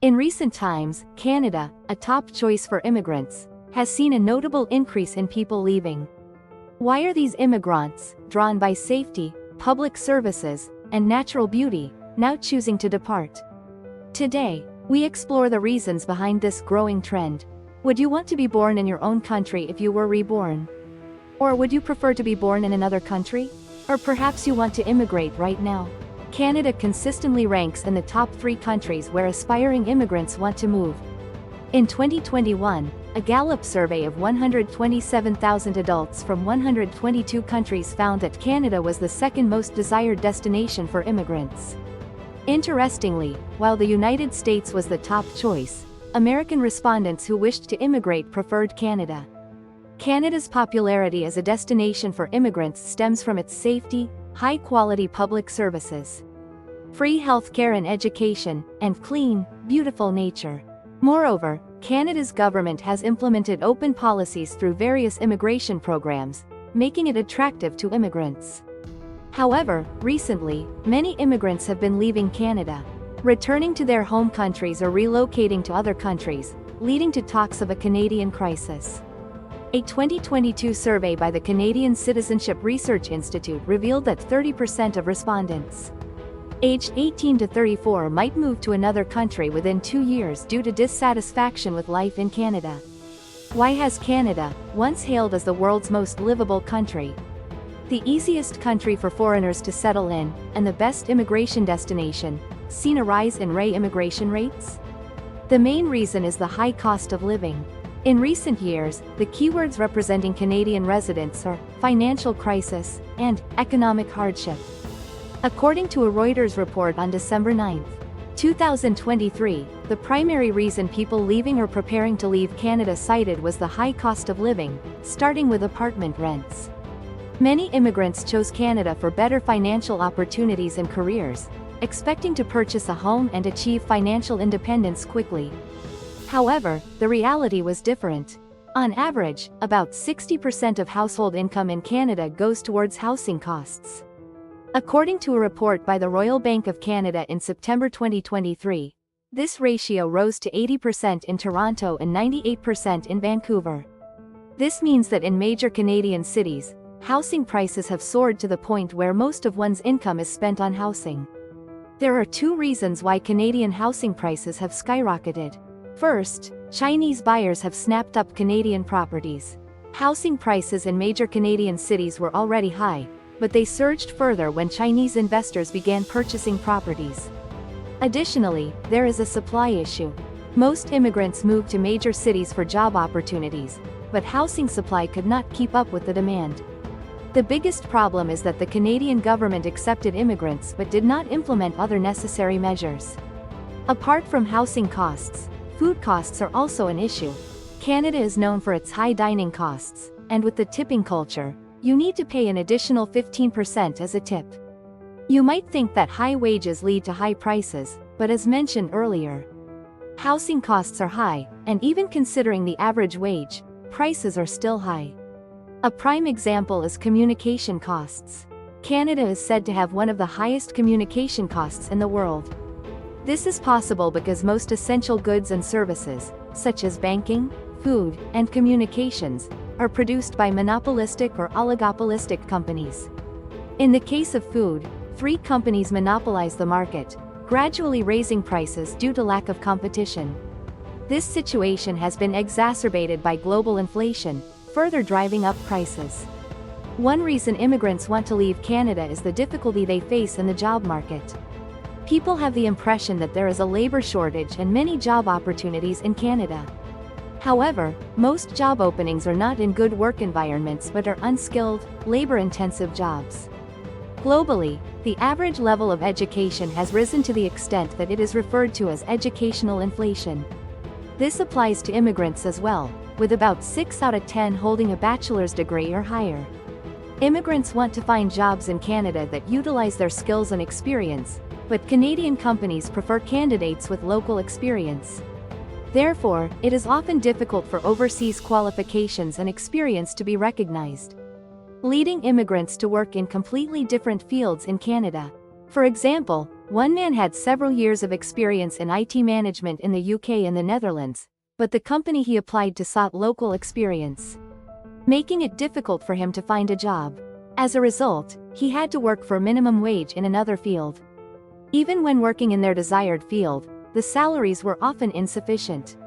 In recent times, Canada, a top choice for immigrants, has seen a notable increase in people leaving. Why are these immigrants, drawn by safety, public services, and natural beauty, now choosing to depart? Today, we explore the reasons behind this growing trend. Would you want to be born in your own country if you were reborn? Or would you prefer to be born in another country? Or perhaps you want to immigrate right now? Canada consistently ranks in the top 3 countries where aspiring immigrants want to move. In 2021, a Gallup survey of 127,000 adults from 122 countries found that Canada was the second most desired destination for immigrants. Interestingly, while the United States was the top choice, American respondents who wished to immigrate preferred Canada. Canada's popularity as a destination for immigrants stems from its safety, high-quality public services, free healthcare and education, and clean, beautiful nature. Moreover, Canada's government has implemented open policies through various immigration programs, making it attractive to immigrants. However, recently, many immigrants have been leaving Canada, returning to their home countries or relocating to other countries, leading to talks of a Canadian crisis. A 2022 survey by the Canadian Citizenship Research Institute revealed that 30% of respondents aged 18 to 34 might move to another country within 2 years due to dissatisfaction with life in Canada. Why has Canada, once hailed as the world's most livable country, the easiest country for foreigners to settle in, and the best immigration destination, seen a rise in immigration rates? The main reason is the high cost of living. In recent years, the keywords representing Canadian residents are financial crisis and economic hardship. According to a Reuters report on December 9, 2023, the primary reason people leaving or preparing to leave Canada cited was the high cost of living, starting with apartment rents. Many immigrants chose Canada for better financial opportunities and careers, expecting to purchase a home and achieve financial independence quickly. However, the reality was different. On average, about 60% of household income in Canada goes towards housing costs. According to a report by the Royal Bank of Canada in September 2023, this ratio rose to 80% in Toronto and 98% in Vancouver. This means that in major Canadian cities, housing prices have soared to the point where most of one's income is spent on housing. There are 2 reasons why Canadian housing prices have skyrocketed. First, Chinese buyers have snapped up Canadian properties. Housing prices in major Canadian cities were already high, but they surged further when Chinese investors began purchasing properties. Additionally, there is a supply issue. Most immigrants moved to major cities for job opportunities, but housing supply could not keep up with the demand. The biggest problem is that the Canadian government accepted immigrants but did not implement other necessary measures. Apart from housing costs, food costs are also an issue. Canada is known for its high dining costs, and with the tipping culture, you need to pay an additional 15% as a tip. You might think that high wages lead to high prices, but as mentioned earlier, housing costs are high, and even considering the average wage, prices are still high. A prime example is communication costs. Canada is said to have one of the highest communication costs in the world. This is possible because most essential goods and services, such as banking, food, and communications, are produced by monopolistic or oligopolistic companies. In the case of food, 3 companies monopolize the market, gradually raising prices due to lack of competition. This situation has been exacerbated by global inflation, further driving up prices. One reason immigrants want to leave Canada is the difficulty they face in the job market. People have the impression that there is a labor shortage and many job opportunities in Canada. However, most job openings are not in good work environments but are unskilled, labor-intensive jobs. Globally, the average level of education has risen to the extent that it is referred to as educational inflation. This applies to immigrants as well, with about 6 out of 10 holding a bachelor's degree or higher. Immigrants want to find jobs in Canada that utilize their skills and experience, but Canadian companies prefer candidates with local experience. Therefore, it is often difficult for overseas qualifications and experience to be recognized, leading immigrants to work in completely different fields in Canada. For example, One man had several years of experience in IT management in the UK and the Netherlands, but the company he applied to sought local experience, making it difficult for him to find a job. As a result, he had to work for minimum wage in another field. Even when working in their desired field, the salaries were often insufficient.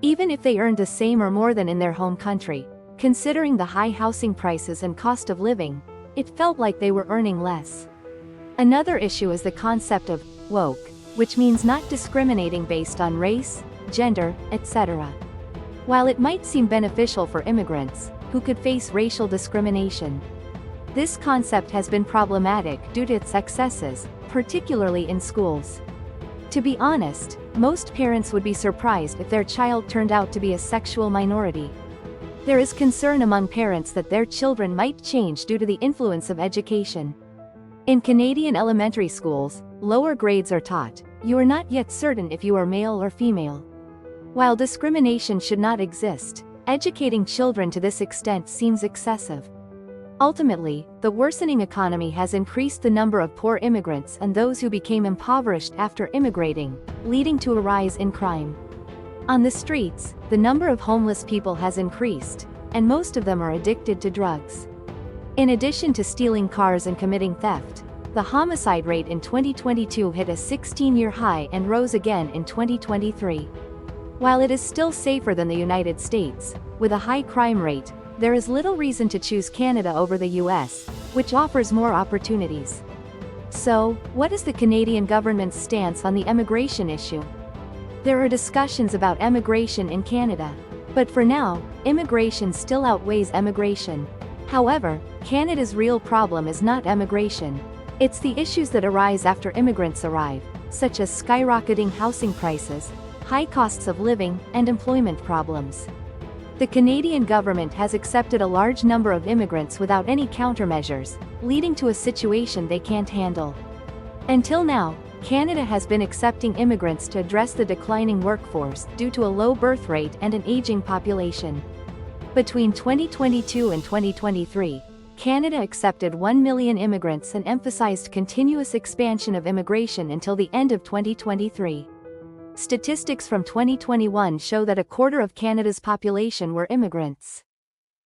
Even if they earned the same or more than in their home country, considering the high housing prices and cost of living, it felt like they were earning less. Another issue is the concept of woke, which means not discriminating based on race, gender, etc. While it might seem beneficial for immigrants, who could face racial discrimination, this concept has been problematic due to its excesses, particularly in schools. To be honest, most parents would be surprised if their child turned out to be a sexual minority. There is concern among parents that their children might change due to the influence of education. In Canadian elementary schools, lower grades are taught. You are not yet certain if you are male or female. While discrimination should not exist, educating children to this extent seems excessive. Ultimately, the worsening economy has increased the number of poor immigrants and those who became impoverished after immigrating, leading to a rise in crime. On the streets, the number of homeless people has increased, and most of them are addicted to drugs. In addition to stealing cars and committing theft, the homicide rate in 2022 hit a 16-year high and rose again in 2023. While it is still safer than the United States, with a high crime rate, there is little reason to choose Canada over the US, which offers more opportunities. So, what is the Canadian government's stance on the immigration issue? There are discussions about emigration in Canada. But for now, immigration still outweighs emigration. However, Canada's real problem is not emigration. It's the issues that arise after immigrants arrive, such as skyrocketing housing prices, high costs of living, and employment problems. The Canadian government has accepted a large number of immigrants without any countermeasures, leading to a situation they can't handle. Until now, Canada has been accepting immigrants to address the declining workforce due to a low birth rate and an aging population. Between 2022 and 2023, Canada accepted 1 million immigrants and emphasized continuous expansion of immigration until the end of 2023. Statistics from 2021 show that a quarter of Canada's population were immigrants.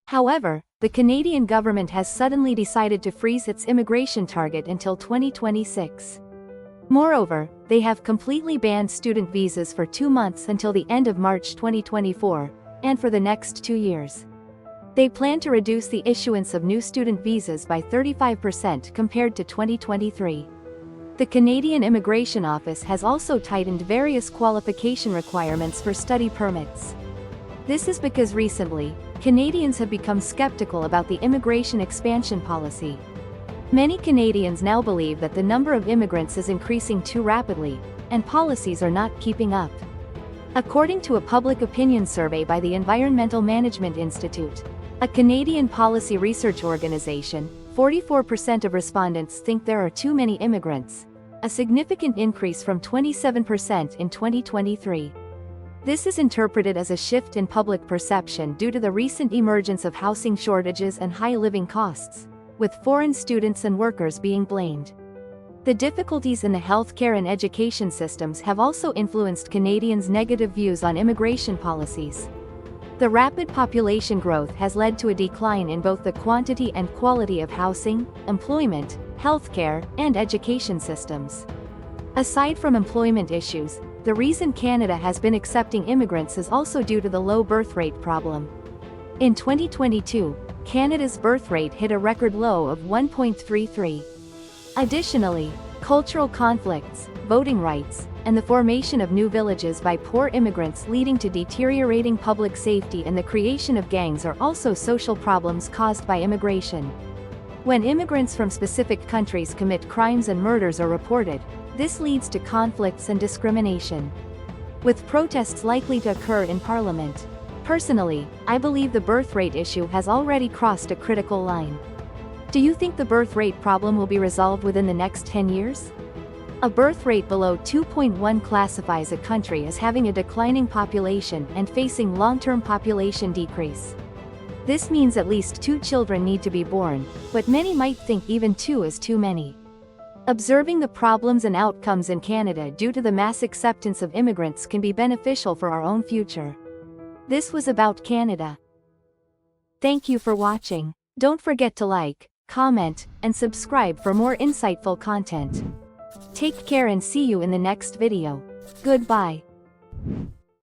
However, the Canadian government has suddenly decided to freeze its immigration target until 2026. Moreover, they have completely banned student visas for 2 months until the end of March 2024, and for the next 2 years. They plan to reduce the issuance of new student visas by 35% compared to 2023. The Canadian Immigration Office has also tightened various qualification requirements for study permits. This is because recently, Canadians have become skeptical about the immigration expansion policy. Many Canadians now believe that the number of immigrants is increasing too rapidly, and policies are not keeping up. According to a public opinion survey by the Environmental Management Institute, a Canadian policy research organization, 44% of respondents think there are too many immigrants, a significant increase from 27% in 2023. This is interpreted as a shift in public perception due to the recent emergence of housing shortages and high living costs, with foreign students and workers being blamed. The difficulties in the healthcare and education systems have also influenced Canadians' negative views on immigration policies. The rapid population growth has led to a decline in both the quantity and quality of housing, employment, healthcare, and education systems. Aside from employment issues, the reason Canada has been accepting immigrants is also due to the low birth rate problem. In 2022, Canada's birth rate hit a record low of 1.33. Additionally, cultural conflicts, voting rights, and the formation of new villages by poor immigrants leading to deteriorating public safety and the creation of gangs are also social problems caused by immigration. When immigrants from specific countries commit crimes and murders are reported, this leads to conflicts and discrimination, with protests likely to occur in Parliament. Personally, I believe the birth rate issue has already crossed a critical line. Do you think the birth rate problem will be resolved within the next 10 years? A birth rate below 2.1 classifies a country as having a declining population and facing long-term population decrease. This means at least 2 children need to be born, but many might think even 2 is too many. Observing the problems and outcomes in Canada due to the mass acceptance of immigrants can be beneficial for our own future. This was About Canada. Thank you for watching. Don't forget to like, comment, and subscribe for more insightful content. Take care and see you in the next video. Goodbye.